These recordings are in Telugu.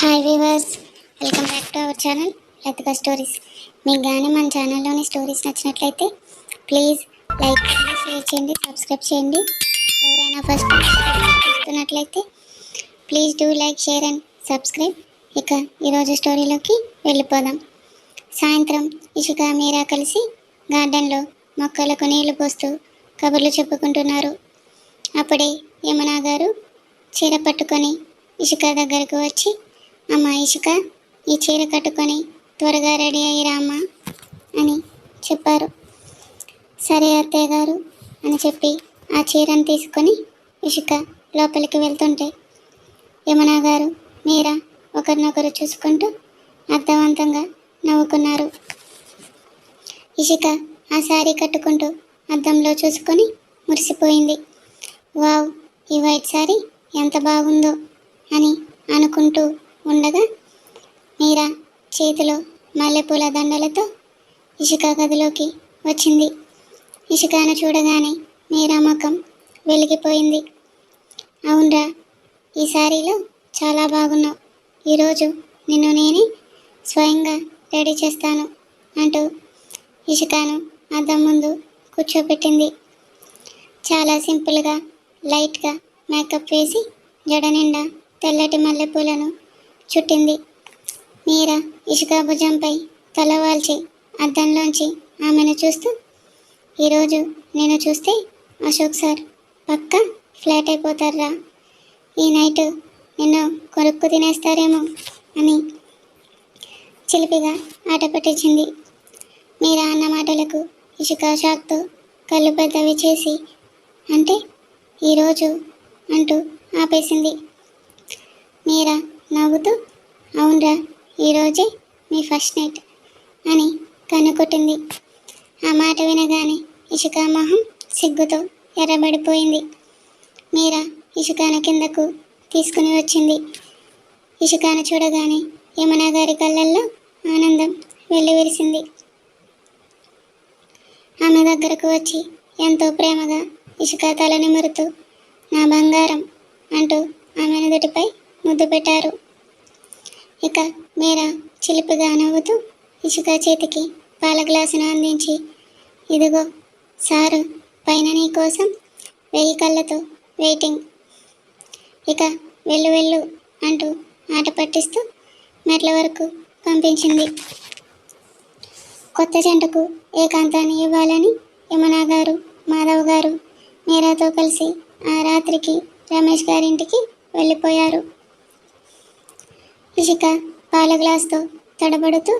Hi weavers, welcome back to our channel Latika stories. మీకు కానీ మన ఛానల్లోని స్టోరీస్ నచ్చినట్లయితే ప్లీజ్ లైక్ చేయండి, షేర్ చేయండి, సబ్స్క్రైబ్ చేయండి. ఎవరైనా ఫస్ట్ చూస్తున్నట్లయితే please do like, share and subscribe. ఇక ఈరోజు స్టోరీలోకి వెళ్ళిపోదాం. సాయంత్రం ఇషిక మీరా కలిసి గార్డెన్లో మొక్కలకు నీళ్లు పోస్తూ కబుర్లు చెప్పుకుంటున్నారు. అప్పుడే యమునా గారు చీర పట్టుకొని ఇషిక దగ్గరకు వచ్చి, అమ్మ ఇషిక, ఈ చీర కట్టుకొని త్వరగా రెడీ అయ్యి రామ్మా అని చెప్పారు. సరే అత్తయ్య గారు అని చెప్పి ఆ చీరను తీసుకొని ఇషిక లోపలికి వెళ్తుంటే యమునా గారు మీరా ఒకరినొకరు చూసుకుంటూ అర్థవంతంగా నవ్వుకున్నారు. ఇషిక ఆ శారీ కట్టుకుంటూ అద్దంలో చూసుకొని మురిసిపోయింది. వావ్, ఈ వైట్ శారీ ఎంత బాగుందో అని అనుకుంటూ ఉండగా మీరా చేతిలో మల్లెపూల దండలతో ఇషిక గదిలోకి వచ్చింది. ఇషికాను చూడగానే మీరా ముఖం వెలిగిపోయింది. అవునరా, ఈ శారీలో చాలా బాగున్నావు, ఈరోజు నిన్ను నేనే స్వయంగా రెడీ చేస్తాను అంటూ ఇషికాను అద్దం ముందు కూర్చోబెట్టింది. చాలా సింపుల్గా లైట్గా మేకప్ వేసి జడ నిండా తెల్లటి మల్లెపూలను చుట్టింది. మీరా ఇషిక భుజంపై తలవాల్చి అద్దంలోంచి ఆమెను చూస్తూ, ఈరోజు నేను చూస్తే అశోక్ సార్ పక్కా ఫ్లాట్ అయిపోతారా, ఈ నైట్ నిన్ను కొరుక్కు తినేస్తారేమో అని చిలిపిగా ఆట పట్టించింది. మీరా అన్న మాటలకు ఇషిక షాక్తో కళ్ళు పెద్దవి చేసి, అంటే ఈరోజు అంటూ ఆపేసింది. మీరా నవ్వుతూ, అవునరా, ఈరోజే మీ ఫస్ట్ నైట్ అని కనుకొట్టింది. ఆ మాట వినగానే ఇషిక మొహం సిగ్గుతో ఎర్రబడిపోయింది. మీరా ఇషికాను కిందకు తీసుకుని వచ్చింది. ఇషికాను చూడగానే యమునా గారి కళ్ళల్లో ఆనందం వెల్లివిరిసింది. ఆమె దగ్గరకు వచ్చి ఎంతో ప్రేమగా ఇషిక తల నిమురుతూ, నా బంగారం అంటూ ఆమె నుదుటిపై ముద్దు పెట్టారు. ఇక మీరా చిలిపిగా నవ్వుతూ ఇషిక చేతికి పాల గ్లాసును అందించి, ఇదిగో సారు పైన నీ కోసం 1000 కళ్ళతో వెయిటింగ్, ఇక వెళ్ళు వెళ్ళు అంటూ ఆట పట్టిస్తూ మెట్ల వరకు పంపించింది. కొత్త జంటకు ఏకాంతాన్ని ఇవ్వాలని యమునా గారు, మాధవ్ గారు మీరాతో కలిసి ఆ రాత్రికి రమేష్ గారింటికి వెళ్ళిపోయారు. ఇషిక పాల గ్లాసుతో తడబడుతూ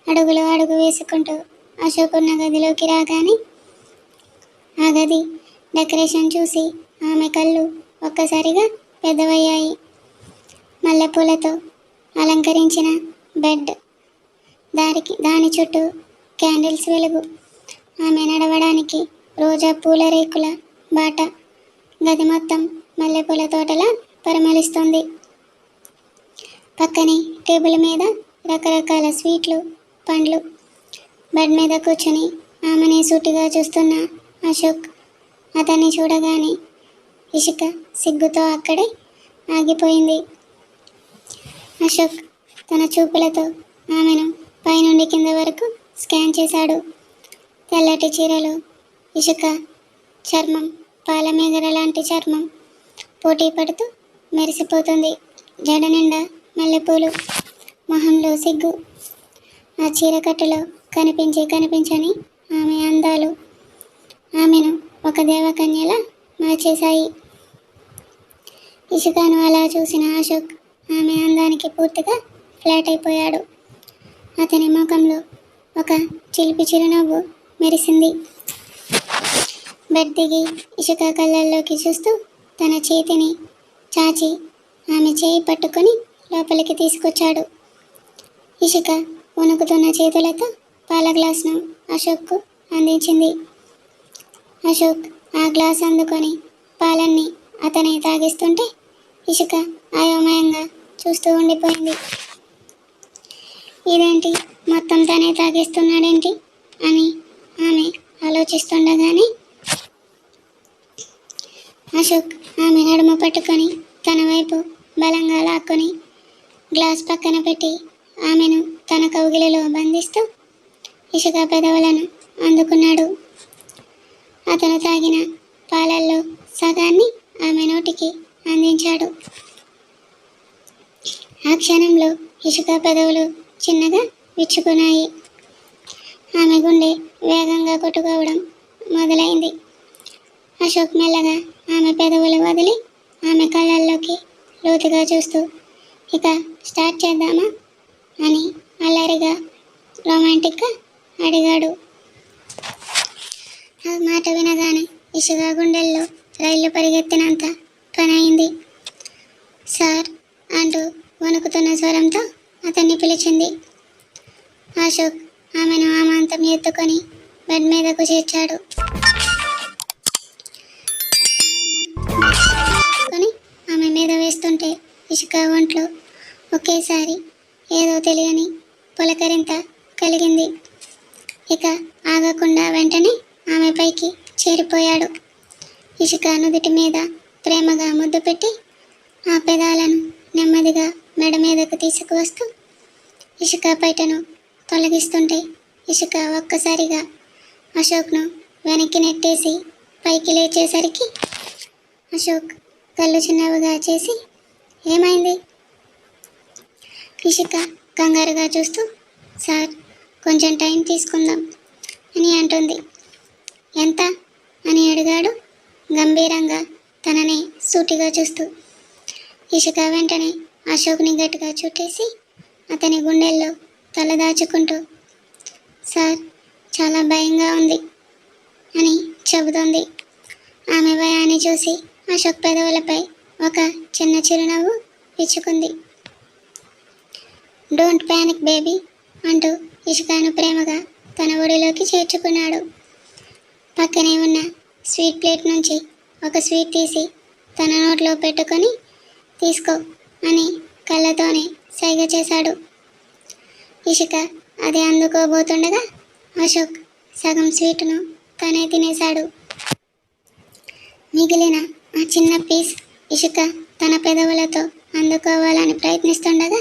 అడుగులు అడుగు వేసుకుంటూ అశోక్ ఉన్న గదిలోకి రాగానే ఆ గది డెకరేషన్ చూసి ఆమె కళ్ళు ఒక్కసారిగా పెద్దవయ్యాయి. మల్లెపూలతో అలంకరించిన బెడ్, దాని చుట్టూ క్యాండిల్స్ వెలుగు, ఆమె నడవడానికి రోజా పూల రేకుల బాట, గది మొత్తం మల్లెపూల తోటలా పరిమళిస్తుంది. పక్కనే టేబుల్ మీద రకరకాల స్వీట్లు, పండ్లు. బెడ్ మీద కూర్చొని ఆమెని సూటిగా చూస్తున్న అశోక్ అతన్ని చూడగానే ఇషిక సిగ్గుతో అక్కడే ఆగిపోయింది. అశోక్ తన చూపులతో ఆమెను పైనుండి కింద వరకు స్కాన్ చేశాడు. తెల్లటి చీరలో ఇషిక చర్మం పాలమేగడ లాంటి చర్మం పోటీ పడుతూ మెరిసిపోతుంది. జడ నిండా మల్లెపూలు, మొహంలో సిగ్గు. ఆ చీరకట్టులో కనిపించని ఆమె అందాలు ఆమెను ఒక దేవకన్యలా మార్చేశాయి. ఇషికను అలా చూసిన అశోక్ ఆమె అందానికి పూర్తిగా ఫ్లాట్ అయిపోయాడు. అతని ముఖంలో ఒక చిలిపి చిరునవ్వు మెరిసింది. బెడ్ దిగి ఇషిక కళ్ళల్లోకి చూస్తూ తన చేతిని చాచి ఆమె చేయి పట్టుకొని లోపలికి తీసుకొచ్చాడు. ఇషిక వణుకుతున్న చేతులతో పాల గ్లాసును అశోక్కు అందించింది. అశోక్ ఆ గ్లాస్ అందుకొని పాలన్నీ అతనే తాగిస్తుంటే ఇషిక అయోమయంగా చూస్తూ ఉండిపోయింది. ఇదేంటి, మొత్తం తనే తాగిస్తున్నాడేంటి అని ఆమె ఆలోచిస్తుండగానే అశోక్ ఆమె నడుము పట్టుకొని తన వైపు బలంగా లాక్కొని గ్లాస్ పక్కన పెట్టి ఆమెను తన కౌగిలిలో బంధిస్తూ ఇసుక పెదవులను అందుకున్నాడు. అతను తాగిన పాలల్లో సగాన్ని ఆమె నోటికి అందించాడు. ఆ క్షణంలో ఇసుక పెదవులు చిన్నగా విచ్చుకున్నాయి. ఆమె గుండె వేగంగా కొట్టుకోవడం మొదలైంది. అశోక్ మెల్లగా ఆమె పెదవులు వదిలి ఆమె కళ్ళల్లోకి లోతుగా చూస్తూ, ఇక స్టార్ట్ చేద్దామా అని అల్లరిగా రొమాంటిక్గా అడిగాడు. ఆ మాట వినగానే ఇసుక గుండెల్లో రైళ్లు పరిగెత్తినంత పనైంది. సార్ అంటూ వణుకుతున్న స్వరంతో అతన్ని పిలిచింది. అశోక్ ఆమెను అమాంతం ఎత్తుకొని బెడ్ మీదకు చేర్చాడు. ఆమె మీద వేస్తుంటే ఇసుక ఒంట్లో ఒకేసారి ఏదో తెలియని పులకరింత కలిగింది. ఇక ఆగకుండా వెంటనే ఆమె పైకి చేరిపోయాడు. ఇసుక నుదుటి మీద ప్రేమగా ముద్దు పెట్టి ఆ పెదాలను నెమ్మదిగా మెడ మీదకు తీసుకువస్తూ ఇసుక పైటను తొలగిస్తుంటే ఇసుక ఒక్కసారిగా అశోక్ను వెనక్కి నెట్టేసి పైకి లేచేసరికి అశోక్ కళ్ళు చిన్నవిగా చేసి, ఏమైంది? ఇసుక కంగారుగా చూస్తూ, సార్ కొంచెం టైం తీసుకుందాం అని అంటుంది. ఎంత అని అడిగాడు గంభీరంగా తనని సూటిగా చూస్తూ. ఇసుక వెంటనే అశోక్ని గట్టిగా చుట్టేసి అతని గుండెల్లో తల దాచుకుంటూ, సార్ చాలా భయంగా ఉంది అని చెబుతోంది. ఆమె భయాన్ని చూసి అశోక్ పెదవులపై ఒక చిన్న చిరునవ్వు విచ్చుకుంది. డోంట్ ప్యానిక్ బేబీ అంటూ ఇసుకను ప్రేమగా తన ఒడిలోకి చేర్చుకున్నాడు. పక్కనే ఉన్న స్వీట్ ప్లేట్ నుంచి ఒక స్వీట్ తీసి తన నోట్లో పెట్టుకొని, తీసుకో అని కళ్ళతోనే సైగ చేశాడు. ఇసుక అది అందుకోబోతుండగా అశోక్ సగం స్వీట్ను తనే తినేశాడు. మిగిలిన ఆ చిన్న పీస్ ఇసుక తన పెదవులతో అందుకోవాలని ప్రయత్నిస్తుండగా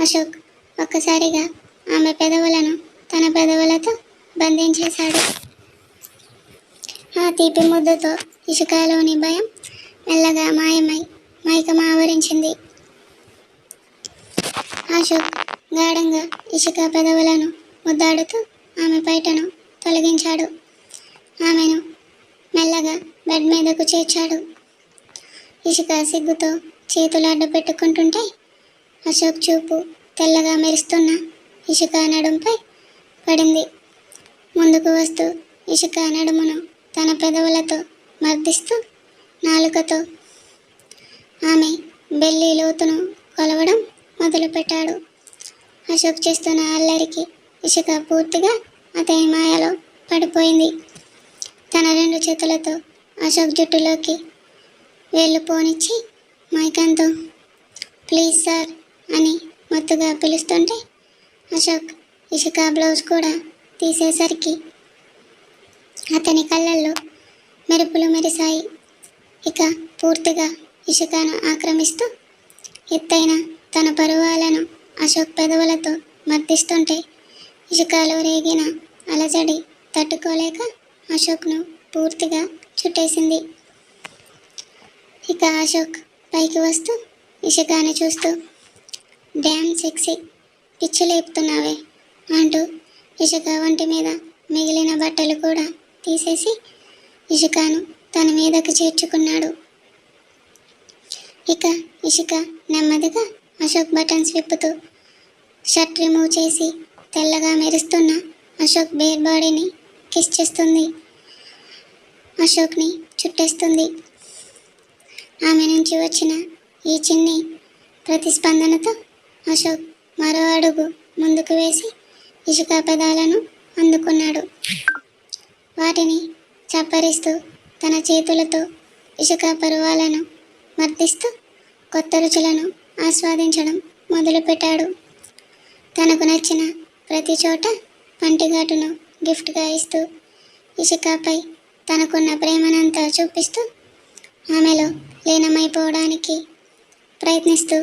అశోక్ ఒక్కసారిగా ఆమె పెదవులను తన పెదవులతో బంధించేశాడు. ఆ తీపి ముద్దతో ఇసుకలోని భయం మెల్లగా మాయమై మైకం ఆవరించింది. అశోక్ గాఢంగా ఇసుక పెదవులను ముద్దాడుతూ ఆమె పైటను తొలగించాడు. ఆమెను మెల్లగా బెడ్ మీదకు చేర్చాడు. ఇసుక సిగ్గుతో చేతులు అడ్డు పెట్టుకుంటుంటే అశోక్ చూపు తెల్లగా మెరుస్తున్న ఇసుక నడుంపై పడింది. ముందుకు వస్తూ ఇసుక నడుమును తన పెదవులతో మర్దిస్తూ నాలుకతో ఆమె బెల్లి లోతును కొలవడం మొదలుపెట్టాడు. అశోక్ చేస్తున్న అల్లరికి ఇసుక పూర్తిగా అతని మాయలో పడిపోయింది. తన రెండు చేతులతో అశోక్ జుట్టులోకి వేళ్ళు పోనిచ్చి మైకంతో ప్లీజ్ సార్ అని మత్తుగా పిలుస్తుంటే అశోక్ ఇసుక బ్లౌజ్ కూడా తీసేసరికి అతని కళ్ళల్లో మెరుపులు మెరిశాయి. ఇక పూర్తిగా ఇసుకను ఆక్రమిస్తూ ఎత్తైన తన పరువాలను అశోక్ పెదవులతో మర్దిస్తుంటే ఇసుకలో రేగిన అలజడి తట్టుకోలేక అశోక్ను పూర్తిగా చుట్టేసింది. ఇక అశోక్ పైకి వస్తూ ఇసుకను చూస్తూ, డ్యామ్ సెక్సీ, పిచ్చి లేపుతున్నావే అంటూ ఇసుక ఒంటి మీద మిగిలిన బట్టలు కూడా తీసేసి ఇసుకను తన మీదకు చేర్చుకున్నాడు. ఇక ఇసుక నెమ్మదిగా అశోక్ బటన్స్ విప్పుతూ షర్ట్ రిమూవ్ చేసి తెల్లగా మెరుస్తున్న అశోక్ బేర్ బాడీని కిస్ చేస్తుంది. అశోక్ని చుట్టేస్తుంది. ఆమె నుంచి వచ్చిన ఈ చిన్ని ప్రతిస్పందనతో అశోక్ మరో అడుగు ముందుకు వేసి ఇసుక పెదాలను అందుకున్నాడు. వాటిని చప్పరిస్తూ తన చేతులతో ఇసుక పరువాలను మర్దిస్తూ కొత్త రుచులను ఆస్వాదించడం మొదలుపెట్టాడు. తనకు నచ్చిన ప్రతి చోట పంటిఘాటును గిఫ్ట్గా ఇస్తూ ఇసుకపై తనకున్న ప్రేమనంతా చూపిస్తూ ఆమెలో లీనమైపోవడానికి ప్రయత్నిస్తూ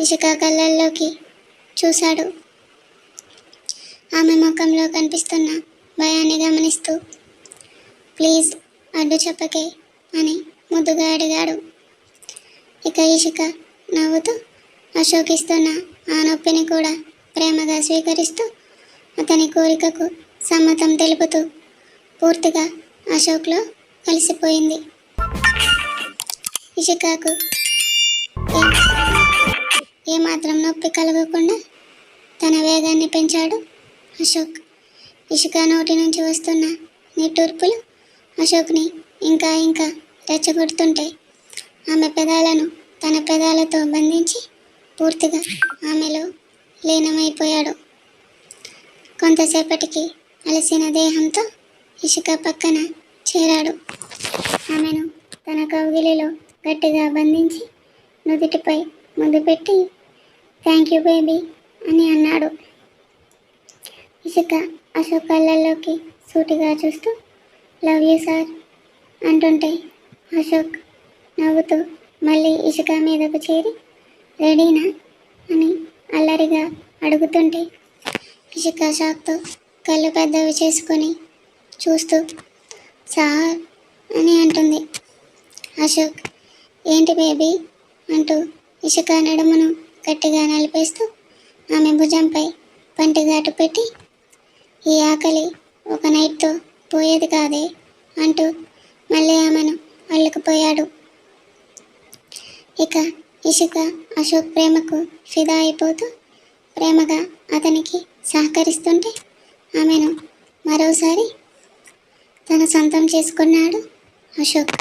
ఇషిక కళ్ళల్లోకి చూశాడు. ఆమె ముఖంలో కనిపిస్తున్న భయాన్ని గమనిస్తూ, ప్లీజ్ అడ్డు చెప్పకే అని ముద్దుగా అడిగాడు. ఇక ఇషిక నవ్వుతూ అశోక్ ఇస్తున్న ఆ నొప్పిని కూడా ప్రేమగా స్వీకరిస్తూ అతని కోరికకు సమ్మతం తెలుపుతూ పూర్తిగా అశోక్లో కలిసిపోయింది. ఇషికాకు ఏమాత్రం నొప్పి కలగకుండా తన వేగాన్ని పెంచాడు అశోక్. ఇషిక నోటి నుంచి వస్తున్న నిట్టూర్పులు అశోక్ని ఇంకా ఇంకా రెచ్చగొడుతుంటే ఆమె పెదాలను తన పెదాలతో బంధించి పూర్తిగా ఆమెలో లీనమైపోయాడు. కొంతసేపటికి అలసిన దేహంతో ఇషిక పక్కన చేరాడు. ఆమెను తన కౌగిలిలో గట్టిగా బంధించి నుదుటిపై ముద్దు పెట్టి థ్యాంక్ యూ బేబీ అని అన్నాడు. ఇషిక అశోక్ కళ్ళల్లోకి సూటిగా చూస్తూ లవ్ యూ సార్ అంటుంటే అశోక్ నవ్వుతూ మళ్ళీ ఇషిక మీదకు చేరి రెడీనా అని అల్లరిగా అడుగుతుంటే ఇషిక షాక్తో కళ్ళు పెద్దవి చేసుకొని చూస్తూ సార్ అని అంటుంది. అశోక్ ఏంటి బేబీ అంటూ ఇషిక నడుమును గట్టిగా నలిపేస్తూ ఆమె భుజంపై పంటిగాటు పెట్టి ఈ ఆకలి ఒక నైట్తో పోయేది కాదే అంటూ మళ్ళీ ఆమెను అల్లుకుపోయాడు. ఇక ఇషిక అశోక్ ప్రేమకు ఫిదా అయిపోతూ ప్రేమగా అతనికి సహకరిస్తుంటే ఆమెను మరోసారి తన సొంతం చేసుకున్నాడు అశోక్.